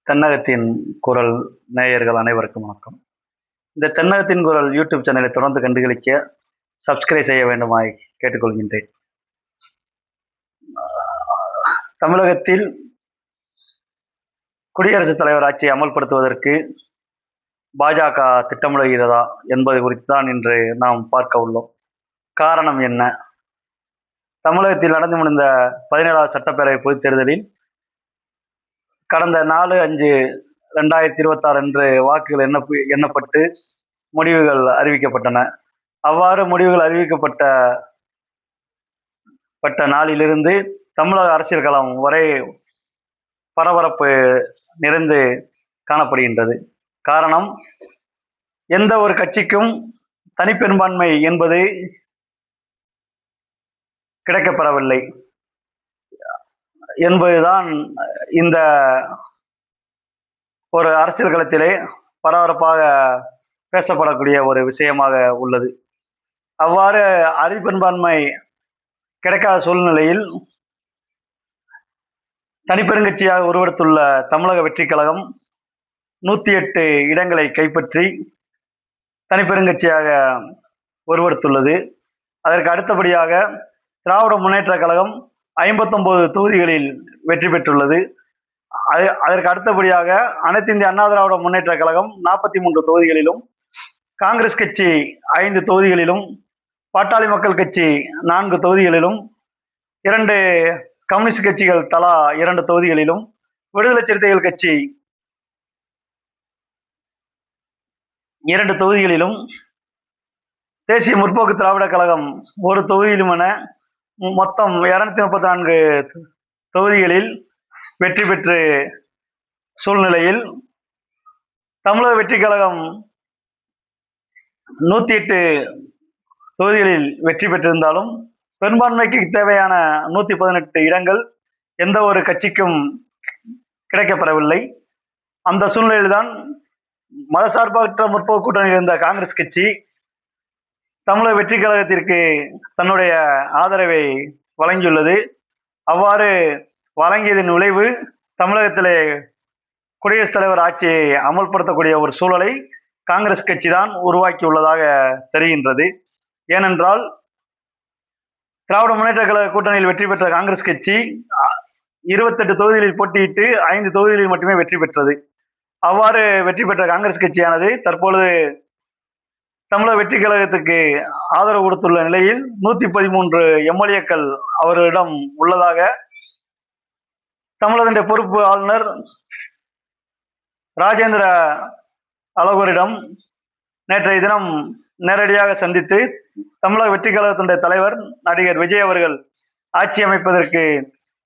தென்னகத்தின் குரல் நேயர்கள் அனைவருக்கும் வணக்கம். இந்த தென்னகத்தின் குரல் யூடியூப் சேனலை தொடர்ந்து கண்டுகளிக்க சப்ஸ்கிரைப் செய்ய வேண்டுமாய் கேட்டுக்கொள்கின்றேன். தமிழகத்தில் குடியரசுத் தலைவர் ஆட்சியை அமல்படுத்துவதற்கு பாஜக திட்டமிடுகிறதா என்பது குறித்து தான் இன்று நாம் பார்க்க உள்ளோம். காரணம் என்ன? தமிழகத்தில் நடந்து முடிந்த 17வது சட்டப்பேரவை பொதுத் தேர்தலில் கடந்த 4/5/2026 அன்று வாக்குகள் எண்ணப்பட்டு முடிவுகள் அறிவிக்கப்பட்டன. அவ்வாறு முடிவுகள் அறிவிக்கப்பட்ட நாளிலிருந்து தமிழக அரசியல் களம் வரை பரபரப்பு நிறைந்து காணப்படுகின்றது. காரணம், எந்த ஒரு கட்சிக்கும் தனிப்பெரும்பான்மை என்பது கிடைக்கப்பெறவில்லை என்பதுதான் இந்த ஒரு அரசியல் களத்திலே பரபரப்பாக பேசப்படக்கூடிய ஒரு விஷயமாக உள்ளது. அவ்வாறு அதிபெரும்பான்மை கிடைக்காத சூழ்நிலையில் தனிப்பெருங்கட்சியாக உருவெடுத்துள்ள தமிழக வெற்றிக் கழகம் 108 இடங்களை கைப்பற்றி தனிப்பெருங்கட்சியாக உருவெடுத்துள்ளது. அதற்கு அடுத்தபடியாக திராவிட முன்னேற்ற கழகம் 59 தொகுதிகளில் வெற்றி பெற்றுள்ளது. அதற்கு அடுத்தபடியாக அனைத்து இந்திய அண்ணா திராவிட முன்னேற்ற கழகம் 43 தொகுதிகளிலும், காங்கிரஸ் கட்சி 5 தொகுதிகளிலும், பாட்டாளி மக்கள் கட்சி 4 தொகுதிகளிலும், 2 கம்யூனிஸ்ட் கட்சிகள் தலா 2 தொகுதிகளிலும், விடுதலை சிறுத்தைகள் கட்சி 2 தொகுதிகளிலும், தேசிய முற்போக்கு திராவிட கழகம் 1 தொகுதியிலும் என மொத்தம் 234 தொகுதிகளில் வெற்றி பெற்ற சூழ்நிலையில் தமிழக வெற்றிக் கழகம் 108 தொகுதிகளில் வெற்றி பெற்றிருந்தாலும் பெரும்பான்மைக்கு தேவையான 118 இடங்கள் எந்த ஒரு கட்சிக்கும் கிடைக்கப்பெறவில்லை. அந்த சூழ்நிலையில்தான் மதசார்பற்ற முற்போக்கு கூட்டணியில் இருந்த காங்கிரஸ் கட்சி தமிழக வெற்றிக் கழகத்திற்கு தன்னுடைய ஆதரவை வழங்கியுள்ளது. அவ்வாறு வழங்கியதன் விளைவு தமிழகத்திலே குடியரசுத் தலைவர் ஆட்சியை அமல்படுத்தக்கூடிய ஒரு சூழலை காங்கிரஸ் கட்சி தான் உருவாக்கியுள்ளதாக தெரிகின்றது. ஏனென்றால் திராவிட முன்னேற்ற கழக கூட்டணியில் வெற்றி பெற்ற காங்கிரஸ் கட்சி 28 தொகுதிகளில் போட்டியிட்டு 5 தொகுதிகளில் மட்டுமே வெற்றி பெற்றது. அவ்வாறு வெற்றி பெற்ற காங்கிரஸ் கட்சியானது தற்பொழுது தமிழக வெற்றிக் கழகத்துக்கு ஆதரவு கொடுத்துள்ள நிலையில் 113 எம்எல்ஏக்கள் அவர்களிடம் உள்ளதாக தமிழகத்தின் பொறுப்பு ஆளுநர் ராஜேந்திர அழகரிடம் நேற்றைய தினம் நேரடியாக சந்தித்து தமிழக வெற்றிக் கழகத்தினுடைய தலைவர் நடிகர் விஜய் அவர்கள் ஆட்சி அமைப்பதற்கு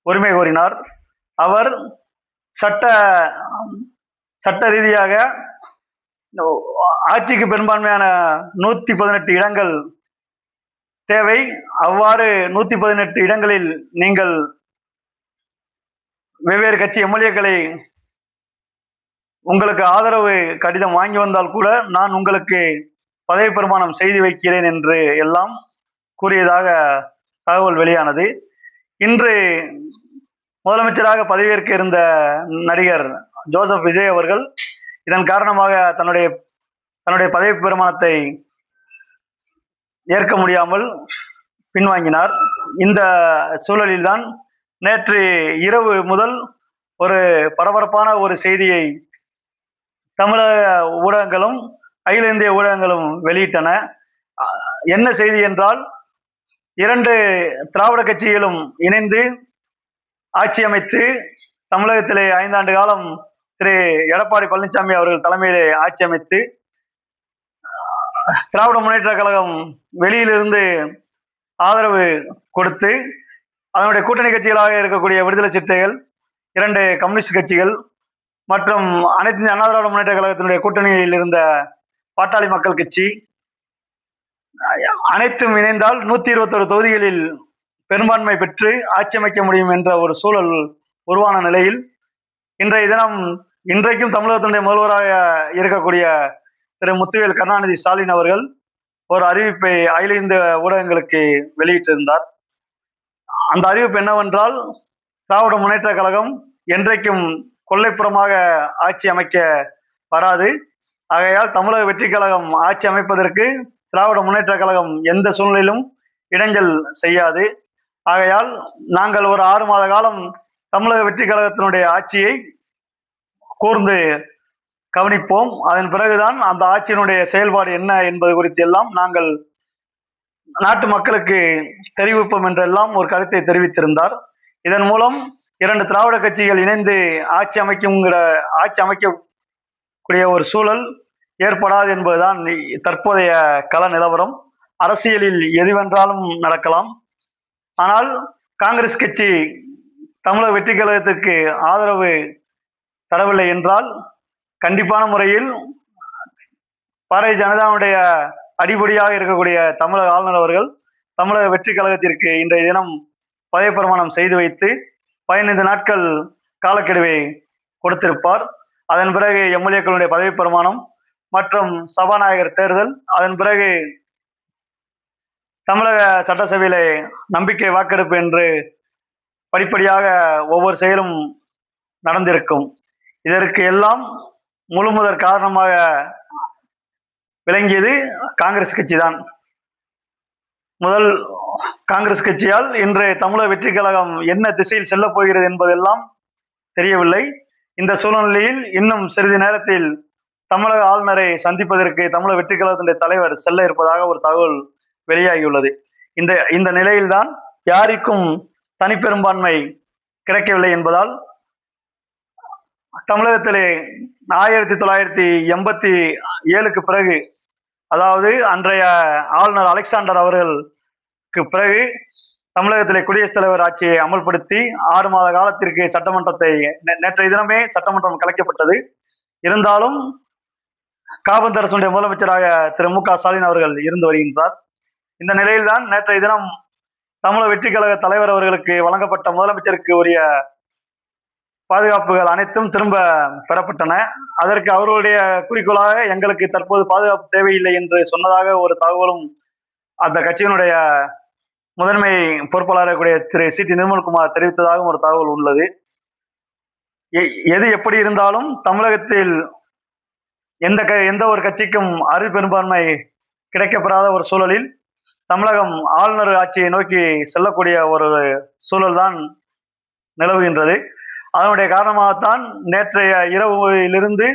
உரிமை கோரினார். அவர் சட்ட ரீதியாக ஆட்சிக்கு பெரும்பான்மையான 118 இடங்கள் தேவை. அவ்வாறு 118 இடங்களில் நீங்கள் வெவ்வேறு கட்சி எம்எல்ஏக்களை உங்களுக்கு ஆதரவு கடிதம் வாங்கி வந்தால் கூட நான் உங்களுக்கு பதவி பிரமாணம் செய்து வைக்கிறேன் என்று எல்லாம் கூறியதாக தகவல் வெளியானது. இன்று முதலமைச்சராக பதவியேற்க இருந்த நடிகர் ஜோசப் விஜய் அவர்கள் இதன் காரணமாக தன்னுடைய பதவி பிரமாணத்தை ஏற்க முடியாமல் பின்வாங்கினார். இந்த சூழலில்தான் நேற்று இரவு முதல் ஒரு பரபரப்பான ஒரு செய்தியை தமிழக ஊடகங்களும் அகில இந்திய ஊடகங்களும் வெளியிட்டன. என்ன செய்தி என்றால், 2 திராவிட கட்சிகளும் இணைந்து ஆட்சி அமைத்து தமிழகத்திலே 5 ஆண்டு காலம் திரு எடப்பாடி பழனிசாமி அவர்கள் தலைமையிலே ஆட்சி அமைத்து திராவிட முன்னேற்ற கழகம் வெளியிலிருந்து ஆதரவு கொடுத்து அதனுடைய கூட்டணி கட்சிகளாக இருக்கக்கூடிய விடுதலை சிறுத்தைகள், 2 கம்யூனிஸ்ட் கட்சிகள் மற்றும் அனைத்து இந்திய அண்ணா திராவிட முன்னேற்ற கழகத்தினுடைய கூட்டணியில் இருந்த பாட்டாளி மக்கள் கட்சி அனைத்தும் இணைந்தால் 121 தொகுதிகளில் பெரும்பான்மை பெற்று ஆட்சி அமைக்க முடியும் என்ற ஒரு சூழல் உருவான நிலையில் இன்றைக்கும் தமிழகத்தினுடைய முதல்வராக இருக்கக்கூடிய திரு முத்துவேல் கருணாநிதி ஸ்டாலின் அவர்கள் ஒரு அறிவிப்பை அகில இந்திய ஊடகங்களுக்கு வெளியிட்டிருந்தார். அந்த அறிவிப்பு என்னவென்றால், திராவிட முன்னேற்ற கழகம் என்றைக்கும் கொல்லைப்புறமாக ஆட்சி அமைக்க வராது. ஆகையால் தமிழக வெற்றி கழகம் ஆட்சி அமைப்பதற்கு திராவிட முன்னேற்ற கழகம் எந்த சூழ்நிலையிலும் இடைஞ்சல் செய்யாது. ஆகையால் நாங்கள் ஒரு 6 மாத காலம் தமிழக வெற்றி கழகத்தினுடைய ஆட்சியை கூர்ந்து கவனிப்போம். அதன் பிறகுதான் அந்த ஆட்சியினுடைய செயல்பாடு என்ன என்பது குறித்து எல்லாம் நாங்கள் நாட்டு மக்களுக்கு தெரிவிப்போம் என்றெல்லாம் ஒரு கருத்தை தெரிவித்திருந்தார். இதன் மூலம் 2 திராவிட கட்சிகள் இணைந்து ஆட்சி அமைக்கக்கூடிய ஒரு சூழல் ஏற்படாது என்பதுதான் தற்போதைய கள நிலவரம். அரசியலில் எதுவென்றாலும் நடக்கலாம். ஆனால் காங்கிரஸ் கட்சி தமிழக வெற்றி கழகத்திற்கு ஆதரவு தரவில்லை என்றால் கண்டிப்பான முறையில் பாரதிய ஜனதாவுடைய அடிப்படையாக இருக்கக்கூடிய தமிழக ஆளுநர் அவர்கள் தமிழக வெற்றி கழகத்திற்கு இன்றைய தினம் பதவி பிரமாணம் செய்து வைத்து 15 நாட்கள் காலக்கெடுவை கொடுத்திருப்பார். அதன் பிறகு எம்எல்ஏக்களுடைய பதவி பிரமாணம் மற்றும் சபாநாயகர் தேர்தல், அதன் பிறகு தமிழக சட்டசபையில நம்பிக்கை வாக்கெடுப்பு என்று படிப்படியாக ஒவ்வொரு செயலும் நடந்திருக்கும். இதற்கு எல்லாம் முழுமுதற் காரணமாக விளங்கியது காங்கிரஸ் கட்சி தான். முதல் காங்கிரஸ் கட்சியால் இன்று தமிழக வெற்றி கழகம் என்ன திசையில் செல்லப் போகிறது என்பதெல்லாம் தெரியவில்லை. இந்த சூழ்நிலையில் இன்னும் சிறிது நேரத்தில் தமிழக ஆளுநரை சந்திப்பதற்கு தமிழக வெற்றி கழகத்தினுடைய தலைவர் செல்ல இருப்பதாக ஒரு தகவல் வெளியாகியுள்ளது. இந்த நிலையில்தான் யாருக்கும் தனிப்பெரும்பான்மை கிடைக்கவில்லை என்பதால் தமிழகத்திலே 1987க்கு பிறகு, அதாவது அன்றைய ஆளுநர் அலெக்சாண்டர் அவர்களுக்கு பிறகு தமிழகத்திலே குடியரசுத் தலைவர் ஆட்சியை அமல்படுத்தி 6 மாத காலத்திற்கு சட்டமன்றத்தை நேற்றைய தினமே சட்டமன்றம் கலைக்கப்பட்டது. இருந்தாலும் காபந்து அரசுடைய முதலமைச்சராக திரு மு க ஸ்டாலின் அவர்கள் இருந்து வருகின்றார். இந்த நிலையில்தான் நேற்றைய தினம் தமிழக வெற்றி கழக தலைவர் அவர்களுக்கு வழங்கப்பட்ட முதலமைச்சருக்கு உரிய பாதுகாப்புகள் அனைத்தும் திரும்ப பெறப்பட்டன. அதற்கு அவர்களுடைய குறிக்கோளாக எங்களுக்கு தற்போது பாதுகாப்பு தேவையில்லை என்று சொன்னதாக ஒரு தகவலும் அந்த கட்சியினுடைய முதன்மை பொறுப்பாளர் கூடிய திரு சி டி நிர்மல்குமார் தெரிவித்ததாகவும் ஒரு தகவல் உள்ளது. எது எப்படி இருந்தாலும் தமிழகத்தில் எந்த ஒரு கட்சிக்கும் அறுதி பெரும்பான்மை கிடைக்கப்பெறாத ஒரு சூழலில் தமிழகம் ஆளுநர் ஆட்சியை நோக்கி செல்லக்கூடிய ஒரு சூழல் தான் நிலவுகின்றது. அதனுடைய காரணமாகத்தான் நேற்றைய இரவிலிருந்து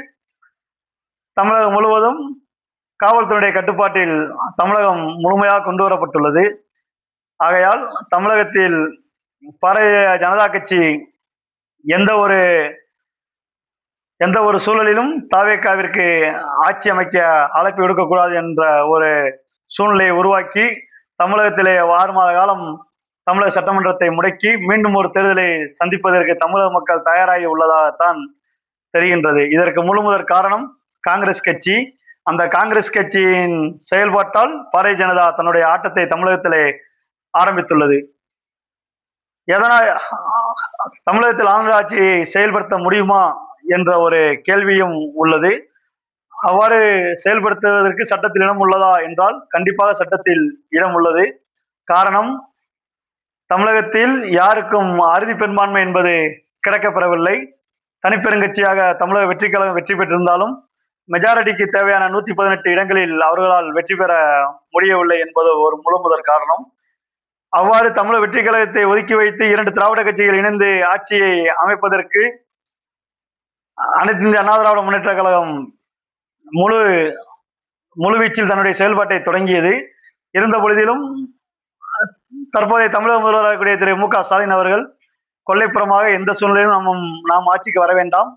தமிழகம் முழுவதும் காவல்துறையுடைய கட்டுப்பாட்டில் தமிழகம் முழுமையாக கொண்டு வரப்பட்டுள்ளது. ஆகையால் தமிழகத்தில் பாரதிய ஜனதா கட்சி எந்த ஒரு சூழலிலும் தாவேகாவிற்கு ஆட்சி அமைக்க அழைப்பு விடுக்கக்கூடாது என்ற ஒரு சூழ்நிலையை உருவாக்கி தமிழகத்திலே 6 மாத காலம் தமிழக சட்டமன்றத்தை முடக்கி மீண்டும் ஒரு தேர்தலை சந்திப்பதற்கு தமிழக மக்கள் தயாராகி உள்ளதாகத்தான் தெரிகின்றது. இதற்கு முழுமுதற் காரணம் காங்கிரஸ் கட்சி. அந்த காங்கிரஸ் கட்சியின் செயல்பாட்டால் பாரதிய ஜனதா தன்னுடைய ஆட்டத்தை தமிழகத்திலே ஆரம்பித்துள்ளது. எதனால் தமிழகத்தில் ஆளுநர் ஆட்சியை செயல்படுத்த முடியுமா என்ற ஒரு கேள்வியும் உள்ளது. அவ்வாறு செயல்படுத்துவதற்கு சட்டத்தில் இடம் உள்ளதா என்றால் கண்டிப்பாக சட்டத்தில் இடம் உள்ளது. காரணம், தமிழகத்தில் யாருக்கும் அறுதி பெரும்பான்மை என்பது கிடைக்கப்பெறவில்லை. தனிப்பெருங்கட்சியாக தமிழக வெற்றி கழகம் வெற்றி பெற்றிருந்தாலும் மெஜாரிட்டிக்கு தேவையான 118 இடங்களில் அவர்களால் வெற்றி பெற முடியவில்லை என்பது ஒரு முழுமுதற் காரணம். அவ்வாறு தமிழக வெற்றி கழகத்தை ஒதுக்கி வைத்து 2 திராவிட கட்சிகள் இணைந்து ஆட்சியை அமைப்பதற்கு அனைத்து இந்திய அண்ணா திராவிட முன்னேற்ற கழகம் முழுவீச்சில் தன்னுடைய செயல்பாட்டை தொடங்கியது. இருந்த பொழுதிலும் தற்போதைய தமிழக முதல்வராக கூடிய திரு மு க ஸ்டாலின் அவர்கள் கொல்லைப்புறமாக எந்த சூழ்நிலையிலும் நாம் ஆட்சிக்கு வர வேண்டாம்,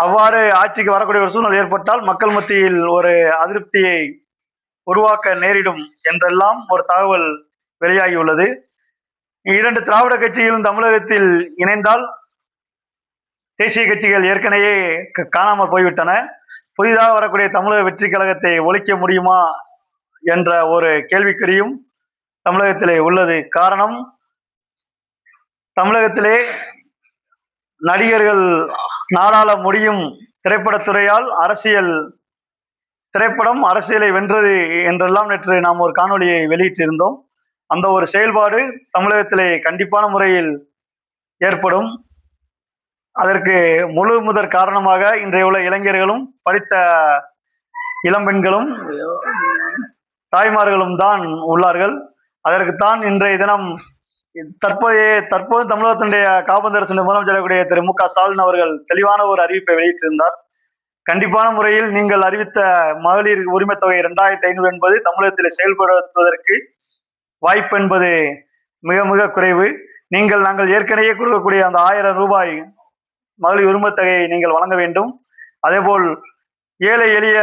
அவ்வாறு ஆட்சிக்கு வரக்கூடிய ஒரு சூழ்நிலை ஏற்பட்டால் மக்கள் மத்தியில் ஒரு அதிருப்தியை உருவாக்க நேரிடும் என்றெல்லாம் ஒரு தகவல் வெளியாகியுள்ளது. 2 திராவிட கட்சிகளும் தமிழகத்தில் இணைந்தால் தேசிய கட்சிகள் ஏற்கனவே காணாமல் போய்விட்டன. புதிதாக வரக்கூடிய தமிழக வெற்றி கழகத்தை ஒழிக்க முடியுமா என்ற ஒரு கேள்விக்குறியும் தமிழகத்திலே உள்ளது. காரணம், தமிழகத்திலே நடிகர்கள் நாடாள முடியும் திரைப்படத்துறையால் திரைப்படம் அரசியலை வென்றது என்றெல்லாம் நேற்று நாம் ஒரு காணொலியை வெளியிட்டிருந்தோம். அந்த ஒரு செயல்பாடு தமிழகத்திலே கண்டிப்பான முறையில் ஏற்படும். அதற்கு முழு முதற் காரணமாக இன்றைய உள்ள இளைஞர்களும் படித்த இளம்பெண்களும் தாய்மார்களும் தான் உள்ளார்கள். அதற்குத்தான் இன்றைய தினம் தற்போது தமிழகத்தினுடைய காபந்து அரசு முதலமைச்சர் திரு மு.க.ஸ்டாலின் அவர்கள் தெளிவான ஒரு அறிவிப்பை வெளியிட்டிருந்தார். கண்டிப்பான முறையில் நீங்கள் அறிவித்த மகளிர் உரிமைத் தொகை 2500 என்பது தமிழகத்தில் செயல்படுத்துவதற்கு வாய்ப்பு என்பது மிக மிக குறைவு. நாங்கள் ஏற்கனவே கொடுக்கக்கூடிய அந்த 1000 ரூபாய் மகளிர் உரிமைத் தொகையை நீங்கள் வழங்க வேண்டும். அதேபோல் ஏழை எளிய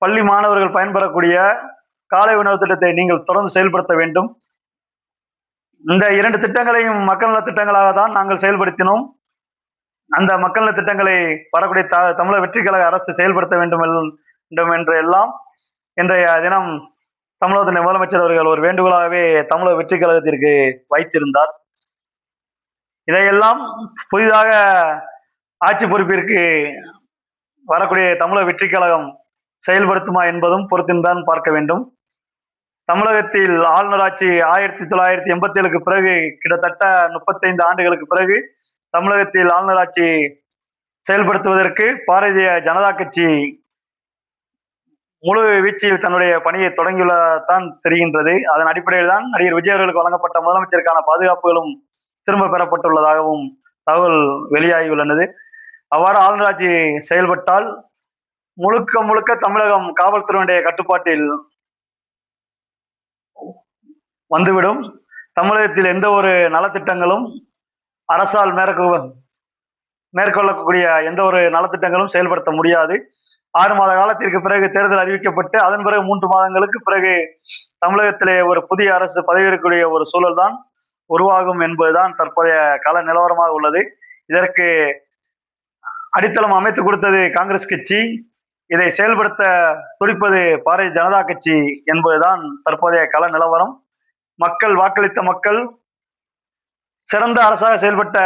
பள்ளி மாணவர்கள் பயன்பெறக்கூடிய காலை உணவு திட்டத்தை நீங்கள் தொடர்ந்து செயல்படுத்த வேண்டும். இந்த 2 திட்டங்களையும் மக்கள் நல திட்டங்களாக தான் நாங்கள் செயல்படுத்தினோம். அந்த மக்கள் நல திட்டங்களை வரக்கூடிய தமிழக வெற்றி கழக அரசு செயல்படுத்த வேண்டும் என்று எல்லாம் இன்றைய தினம் தமிழகத்தின் முதலமைச்சர் அவர்கள் ஒரு வேண்டுகோளாகவே தமிழக வெற்றி கழகத்திற்கு வைத்திருந்தார். இதையெல்லாம் புதிதாக ஆட்சி பொறுப்பிற்கு வரக்கூடிய தமிழக வெற்றி கழகம் செயல்படுத்துமா என்பதும் பொறுத்திருந்தான் பார்க்க வேண்டும். தமிழகத்தில் ஆளுநர் ஆட்சி 1987க்கு பிறகு கிட்டத்தட்ட 35 ஆண்டுகளுக்கு பிறகு தமிழகத்தில் ஆளுநர் ஆட்சி செயல்படுத்துவதற்கு பாரதிய ஜனதா கட்சி முழு வீழ்ச்சியில் தன்னுடைய பணியை தொடங்கியுள்ளதான் தெரிகின்றது. அதன் அடிப்படையில் தான் நடிகர் விஜய் அவர்களுக்கு வழங்கப்பட்ட முதலமைச்சருக்கான பாதுகாப்புகளும் திரும்ப பெறப்பட்டுள்ளதாகவும் தகவல் வெளியாகியுள்ளது. அவ்வாறு ஆளுநர் ஆட்சி செயல்பட்டால் முழுக்க முழுக்க தமிழகம் காவல்துறையினுடைய கட்டுப்பாட்டில் வந்துவிடும். தமிழகத்தில் எந்த ஒரு நலத்திட்டங்களும் அரசால் மேற்கொள்ளக்கூடிய எந்த ஒரு நலத்திட்டங்களும் செயல்படுத்த முடியாது. 6 மாத காலத்திற்கு பிறகு தேர்தல் அறிவிக்கப்பட்டு அதன் பிறகு 3 மாதங்களுக்கு பிறகு தமிழகத்திலே ஒரு புதிய அரசு பதவியேற்கக்கூடிய ஒரு சூழல் தான் உருவாகும் என்பதுதான் தற்போதைய கள நிலவரமாக உள்ளது. இதற்கு அடித்தளம் அமைத்து கொடுத்தது காங்கிரஸ் கட்சி. இதை செயல்படுத்த துடிப்பது பாரதிய ஜனதா கட்சி என்பதுதான் தற்போதைய கள நிலவரம். மக்கள் வாக்களித்த மக்கள் சிறந்த அரசாக செயல்பட்ட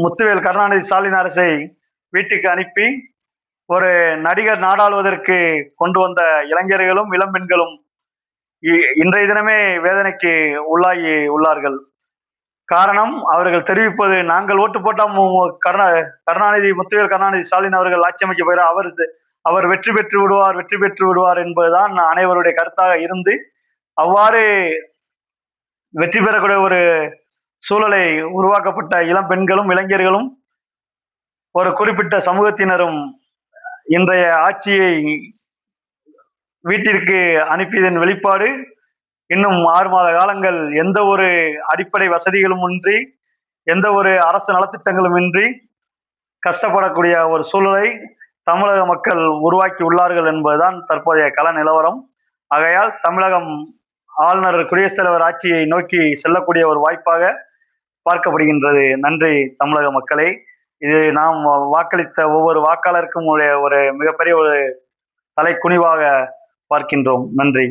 முத்துவேல் கருணாநிதி ஸ்டாலின் அரசை வீட்டுக்கு அனுப்பி ஒரு நடிகர் நாடாளுவதற்கு கொண்டு வந்த இளைஞர்களும் இளம்பெண்களும் இன்றைய தினமே வேதனைக்கு உள்ளாகி உள்ளார்கள். காரணம், அவர்கள் தெரிவிப்பது நாங்கள் ஓட்டு போட்டால் முத்துவேல் கருணாநிதி ஸ்டாலின் அவர்கள் ஆட்சி அமைக்க போகிறார், அவர் வெற்றி பெற்று விடுவார் என்பதுதான் அனைவருடைய கருத்தாக இருந்து அவ்வாறு வெற்றி பெறக்கூடிய ஒரு சூழலை உருவாக்கப்பட்ட இளம் பெண்களும் இளைஞர்களும் ஒரு குறிப்பிட்ட சமூகத்தினரும் இன்றைய ஆட்சியை வீட்டிற்கு அனுப்பியதன் வெளிப்பாடு இன்னும் 6 மாத காலங்கள் எந்த ஒரு அடிப்படை வசதிகளும் இன்றி எந்த ஒரு அரசு நலத்திட்டங்களும் இன்றி கஷ்டப்படக்கூடிய ஒரு சூழலை தமிழக மக்கள் உருவாக்கி உள்ளார்கள் என்பதுதான் தற்போதைய கள நிலவரம். ஆகையால் தமிழகம் ஆளுநர் குடியரசுத் தலைவர் ஆட்சியை நோக்கி செல்லக்கூடிய ஒரு வாய்ப்பாக பார்க்கப்படுகின்றது. நன்றி தமிழக மக்களே. இது நாம் வாக்களித்த ஒவ்வொரு வாக்காளருக்கும் ஒரு மிகப்பெரிய ஒரு தலைக்குனிவாக பார்க்கின்றோம். நன்றி.